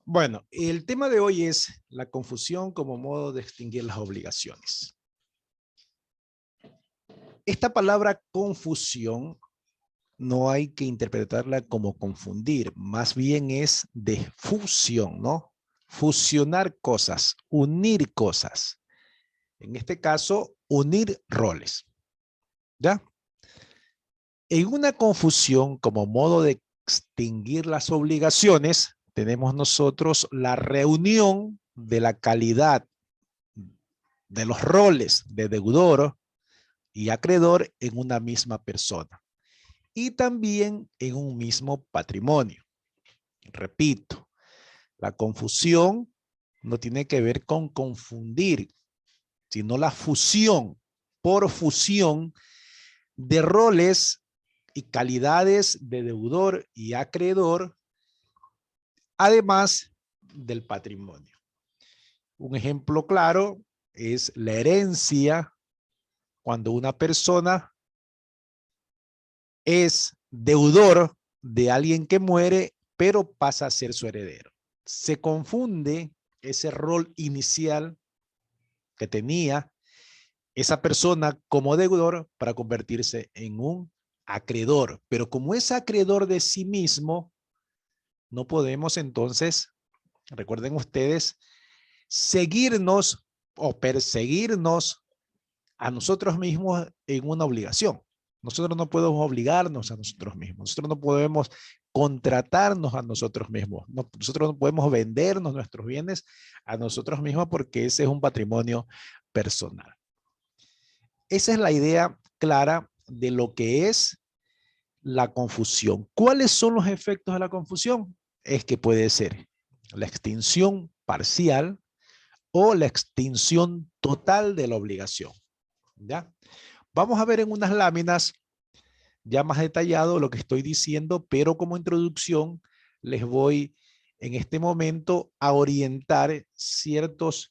Bueno, el tema de hoy es la confusión como modo de extinguir las obligaciones. Esta palabra confusión no hay que interpretarla como confundir, más bien es de fusión, ¿no? Fusionar cosas, unir cosas. En este caso, unir roles, ¿ya? En una confusión como modo de extinguir las obligaciones, tenemos nosotros la reunión de la calidad de los roles de deudor y acreedor en una misma persona y también en un mismo patrimonio. Repito, la confusión no tiene que ver con confundir, sino la fusión por fusión de roles y calidades de deudor y acreedor, además del patrimonio. Un ejemplo claro es la herencia, cuando una persona es deudor de alguien que muere, pero pasa a ser su heredero. Se confunde ese rol inicial que tenía esa persona como deudor para convertirse en un acreedor. Pero como es acreedor de sí mismo, no podemos entonces, recuerden ustedes, seguirnos o perseguirnos a nosotros mismos en una obligación. Nosotros no podemos obligarnos a nosotros mismos. Nosotros no podemos contratarnos a nosotros mismos. Nosotros no podemos vendernos nuestros bienes a nosotros mismos porque ese es un patrimonio personal. Esa es la idea clara de lo que es la confusión. ¿Cuáles son los efectos de la confusión? Es que puede ser la extinción parcial o la extinción total de la obligación. ¿Ya? Vamos a ver en unas láminas ya más detallado lo que estoy diciendo, pero como introducción les voy en este momento a orientar ciertos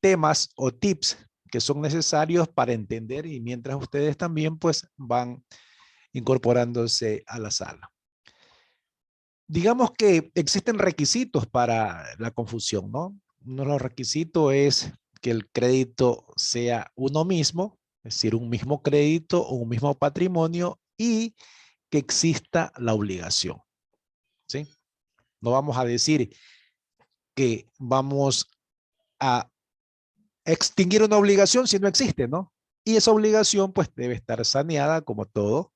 temas o tips que son necesarios para entender y mientras ustedes también pues van incorporándose a la sala. Digamos que existen requisitos para la confusión, ¿no? Uno de los requisitos es que el crédito sea uno mismo, es decir, un mismo crédito o un mismo patrimonio y que exista la obligación, ¿sí? No vamos a decir que vamos a extinguir una obligación si no existe, ¿no? Y esa obligación pues debe estar saneada como todo,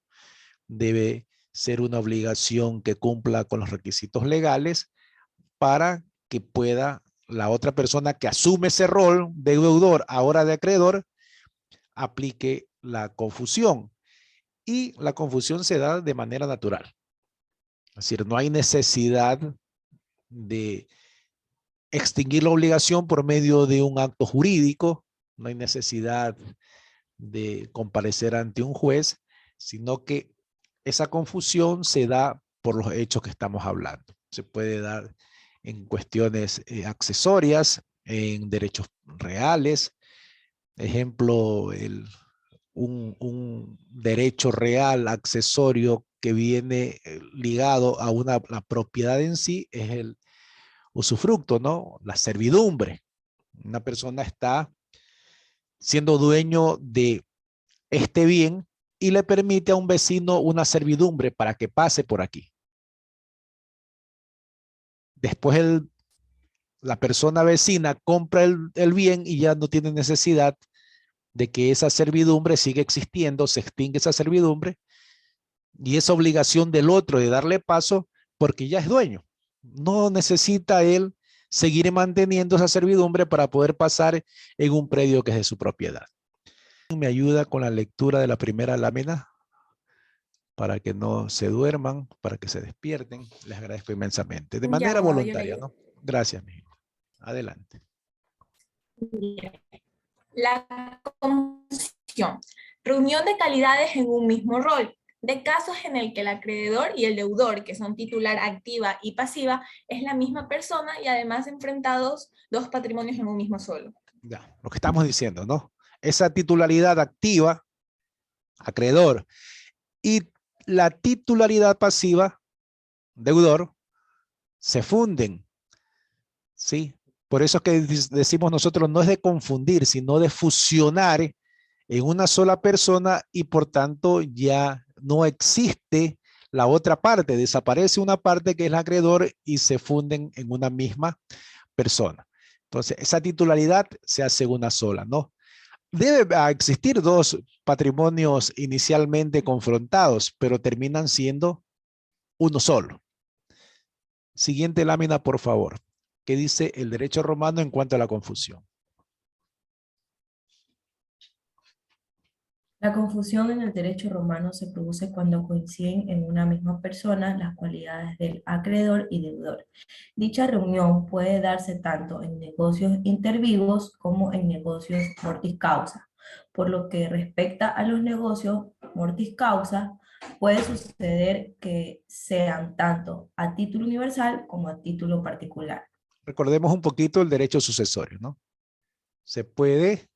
debe ser una obligación que cumpla con los requisitos legales para que pueda la otra persona que asume ese rol de deudor, ahora de acreedor, aplique la confusión. Y la confusión se da de manera natural. Es decir, no hay necesidad de extinguir la obligación por medio de un acto jurídico, no hay necesidad de comparecer ante un juez, sino que esa confusión se da por los hechos que estamos hablando. Se puede dar en cuestiones accesorias, en derechos reales. Ejemplo, un derecho real accesorio que viene ligado a la propiedad en sí es el usufructo, ¿no? La servidumbre. Una persona está siendo dueño de este bien y le permite a un vecino una servidumbre para que pase por aquí. Después la persona vecina compra el bien y ya no tiene necesidad de que esa servidumbre siga existiendo, se extingue esa servidumbre y esa obligación del otro de darle paso porque ya es dueño. No necesita él seguir manteniendo esa servidumbre para poder pasar en un predio que es de su propiedad. Me ayuda con la lectura de la primera lámina para que no se duerman, para que se despierten. Les agradezco inmensamente. De Ya, manera abogado, yo le voluntaria, ayudo. ¿no? Gracias, mi hijo. Adelante. La confusión. Reunión de calidades en un mismo rol. De casos en el que el acreedor y el deudor, que son titular activa y pasiva, es la misma persona y además enfrentados dos patrimonios en un mismo solo. Ya, lo que estamos diciendo, ¿no? Esa titularidad activa, acreedor, y la titularidad pasiva, deudor, se funden ¿sí? Por eso es que decimos nosotros, no es de confundir, sino de fusionar en una sola persona y por tanto ya no existe la otra parte, desaparece una parte que es el acreedor y se funden en una misma persona. Entonces, esa titularidad se hace una sola, ¿no? Debe existir dos patrimonios inicialmente confrontados, pero terminan siendo uno solo. Siguiente lámina, por favor. ¿Qué dice el derecho romano en cuanto a la confusión? La confusión en el derecho romano se produce cuando coinciden en una misma persona las cualidades del acreedor y deudor. Dicha reunión puede darse tanto en negocios inter vivos como en negocios mortis causa. Por lo que respecta a los negocios mortis causa, puede suceder que sean tanto a título universal como a título particular. Recordemos un poquito el derecho sucesorio, ¿no? Se puede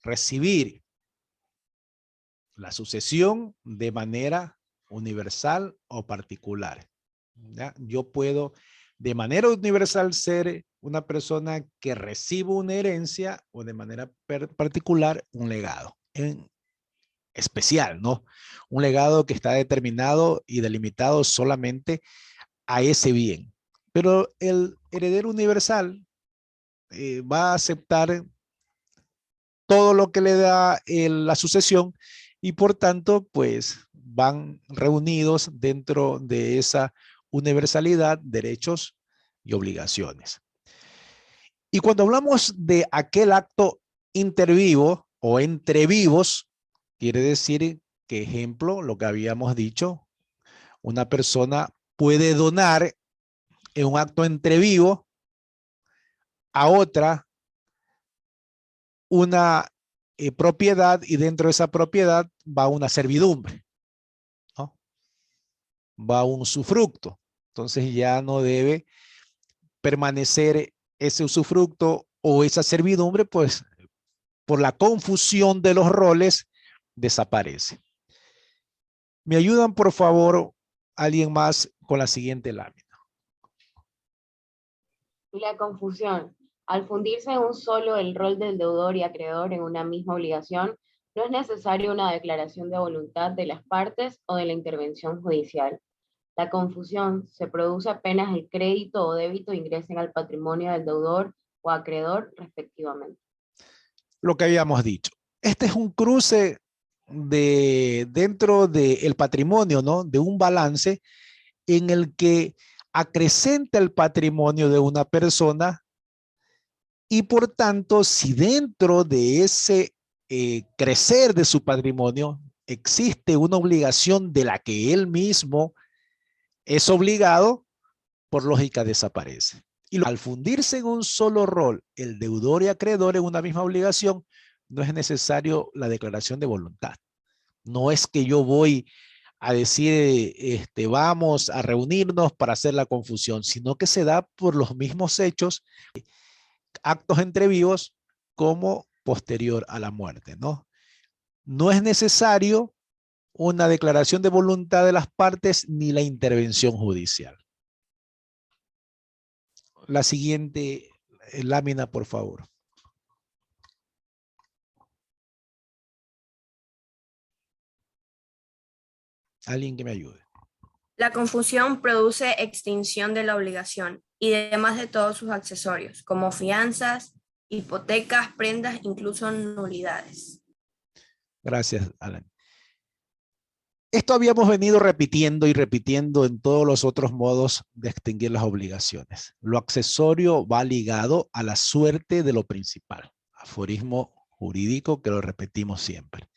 recibir la sucesión de manera universal o particular, ¿ya? Yo puedo de manera universal ser una persona que recibe una herencia o de manera particular un legado en especial, ¿no? Un legado que está determinado y delimitado solamente a ese bien. Pero el heredero universal va a aceptar todo lo que le da la sucesión y por tanto, pues van reunidos dentro de esa universalidad, derechos y obligaciones. Y cuando hablamos de aquel acto intervivo o entre vivos, quiere decir que, ejemplo, lo que habíamos dicho, una persona puede donar en un acto entre vivo a otra una propiedad y dentro de esa propiedad va una servidumbre, ¿no? Va un usufructo. Entonces ya no debe permanecer ese usufructo o esa servidumbre, pues por la confusión de los roles desaparece. ¿Me ayudan, por favor, alguien más con la siguiente lámina? La confusión. Al fundirse en un solo el rol del deudor y acreedor en una misma obligación, no es necesaria una declaración de voluntad de las partes o de la intervención judicial. La confusión se produce apenas el crédito o débito ingresen al patrimonio del deudor o acreedor respectivamente. Lo que habíamos dicho. Este es un cruce dentro del patrimonio, ¿no? De un balance en el que acrecenta el patrimonio de una persona y por tanto, si dentro de ese crecer de su patrimonio existe una obligación de la que él mismo es obligado, por lógica desaparece. Y al fundirse en un solo rol, el deudor y acreedor en una misma obligación, no es necesario la declaración de voluntad. No es que yo voy a decir, vamos a reunirnos para hacer la confusión, sino que se da por los mismos hechos, actos entre vivos como posterior a la muerte, ¿no? No es necesario una declaración de voluntad de las partes ni la intervención judicial. La siguiente lámina, por favor. Alguien que me ayude. La confusión produce extinción de la obligación y además de todos sus accesorios, como fianzas, hipotecas, prendas, incluso nulidades. Gracias, Alan. Esto habíamos venido repitiendo y repitiendo en todos los otros modos de extinguir las obligaciones. Lo accesorio va ligado a la suerte de lo principal. Aforismo jurídico que lo repetimos siempre.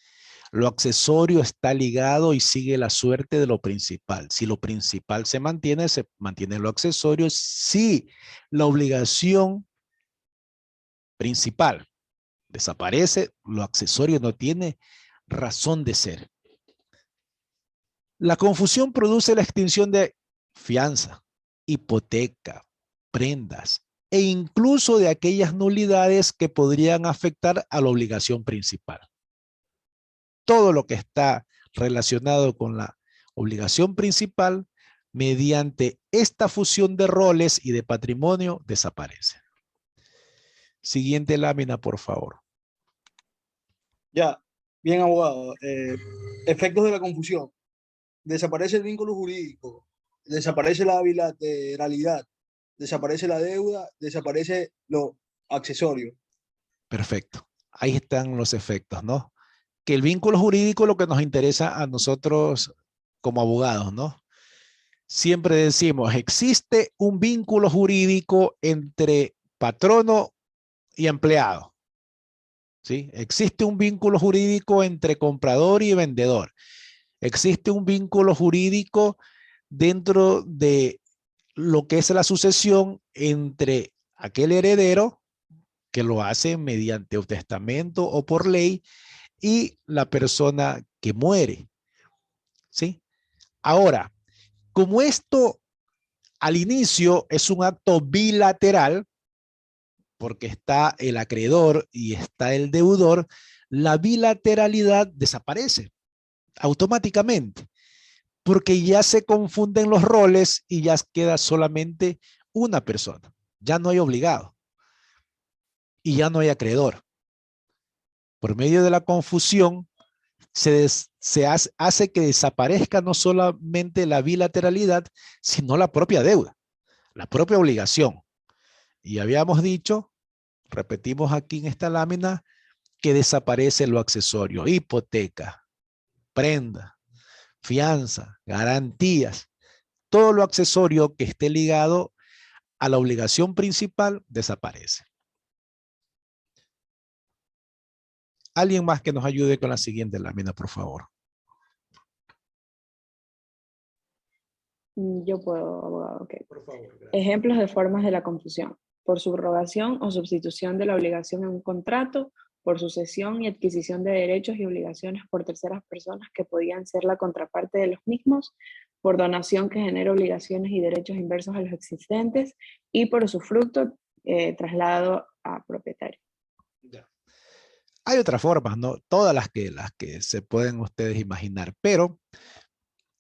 Lo accesorio está ligado y sigue la suerte de lo principal. Si lo principal se mantiene lo accesorio. Si la obligación principal desaparece, lo accesorio no tiene razón de ser. La confusión produce la extinción de fianza, hipoteca, prendas e incluso de aquellas nulidades que podrían afectar a la obligación principal. Todo lo que está relacionado con la obligación principal mediante esta fusión de roles y de patrimonio desaparece. Siguiente lámina, por favor. Ya, bien, abogado. Efectos de la confusión. Desaparece el vínculo jurídico, desaparece la bilateralidad, desaparece la deuda, desaparece lo accesorio. Perfecto. Ahí están los efectos, ¿no? Que el vínculo jurídico es lo que nos interesa a nosotros como abogados, ¿no? Siempre decimos, existe un vínculo jurídico entre patrono y empleado. ¿Sí? Existe un vínculo jurídico entre comprador y vendedor. Existe un vínculo jurídico dentro de lo que es la sucesión entre aquel heredero que lo hace mediante un testamento o por ley y la persona que muere. ¿Sí? Ahora, como esto al inicio es un acto bilateral, porque está el acreedor y está el deudor, la bilateralidad desaparece automáticamente, porque ya se confunden los roles y ya queda solamente una persona. Ya no hay obligado y ya no hay acreedor. Por medio de la confusión hace que desaparezca no solamente la bilateralidad, sino la propia deuda, la propia obligación. Y habíamos dicho, repetimos aquí en esta lámina, que desaparece lo accesorio, hipoteca, prenda, fianza, garantías, todo lo accesorio que esté ligado a la obligación principal desaparece. Alguien más que nos ayude con la siguiente lámina, por favor. Yo puedo, abogado. Ok. Por favor, gracias. Ejemplos de formas de la confusión. Por subrogación o sustitución de la obligación en un contrato, por sucesión y adquisición de derechos y obligaciones por terceras personas que podían ser la contraparte de los mismos, por donación que genera obligaciones y derechos inversos a los existentes y por usufructo traslado a propietario. Ya. Hay otras formas, ¿no? Todas las que se pueden ustedes imaginar, pero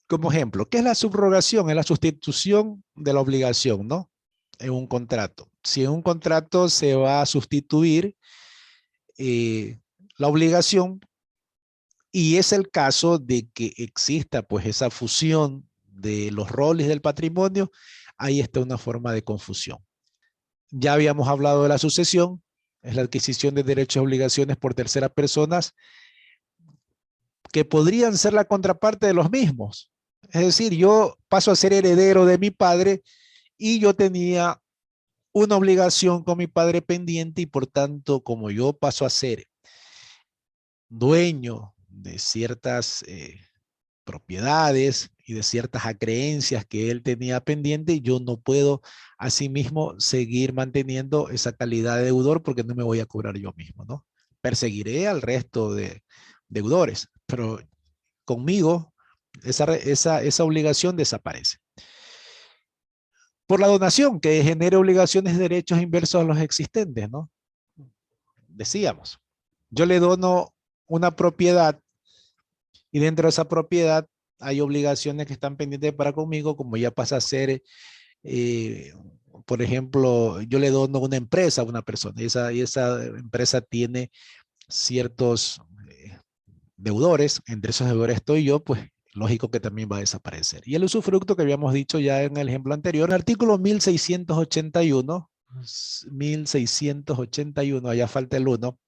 como ejemplo, ¿qué es la subrogación? Es la sustitución de la obligación, ¿no? En un contrato. Si en un contrato se va a sustituir la obligación y es el caso de que exista pues esa fusión de los roles del patrimonio, ahí está una forma de confusión. Ya habíamos hablado de la sucesión, es la adquisición de derechos y obligaciones por terceras personas que podrían ser la contraparte de los mismos. Es decir, yo paso a ser heredero de mi padre y yo tenía una obligación con mi padre pendiente y por tanto, como yo paso a ser dueño de ciertas propiedades y de ciertas acreencias que él tenía pendiente, yo no puedo asimismo seguir manteniendo esa calidad de deudor porque no me voy a cobrar yo mismo, ¿no? Perseguiré al resto de deudores, pero conmigo esa obligación desaparece. Por la donación, que genera obligaciones de derechos inversos a los existentes, ¿no? Decíamos, yo le dono una propiedad y dentro de esa propiedad hay obligaciones que están pendientes para conmigo, como ya pasa a ser, por ejemplo, yo le dono una empresa a una persona y esa empresa tiene ciertos deudores, entre esos deudores estoy yo, pues lógico que también va a desaparecer. Y el usufructo que habíamos dicho ya en el ejemplo anterior, el artículo 1681, allá falta el 1,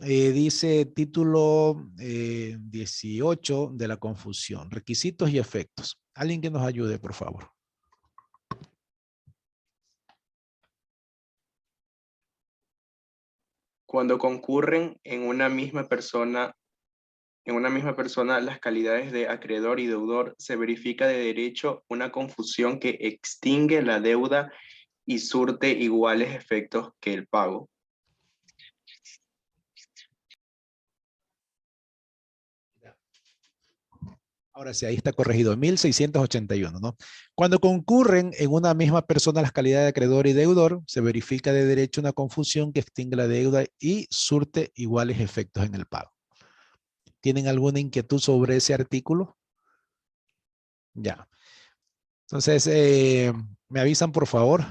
dice título 18 de la confusión, requisitos y efectos. Alguien que nos ayude, por favor. Cuando concurren en una misma persona las calidades de acreedor y deudor, se verifica de derecho una confusión que extingue la deuda y surte iguales efectos que el pago. Ahora sí, ahí está corregido, 1681, ¿no? Cuando concurren en una misma persona las calidades de acreedor y deudor, se verifica de derecho una confusión que extingue la deuda y surte iguales efectos en el pago. ¿Tienen alguna inquietud sobre ese artículo? Ya. Entonces, me avisan por favor.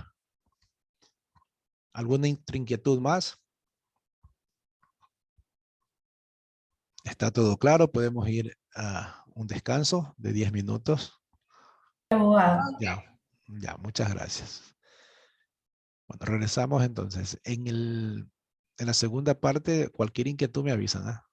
¿Alguna inquietud más? ¿Está todo claro? Podemos ir a un descanso de 10 minutos. Abogado. Ya, muchas gracias. Bueno, regresamos entonces. En la segunda parte, cualquier inquietud me avisan, ¿ah?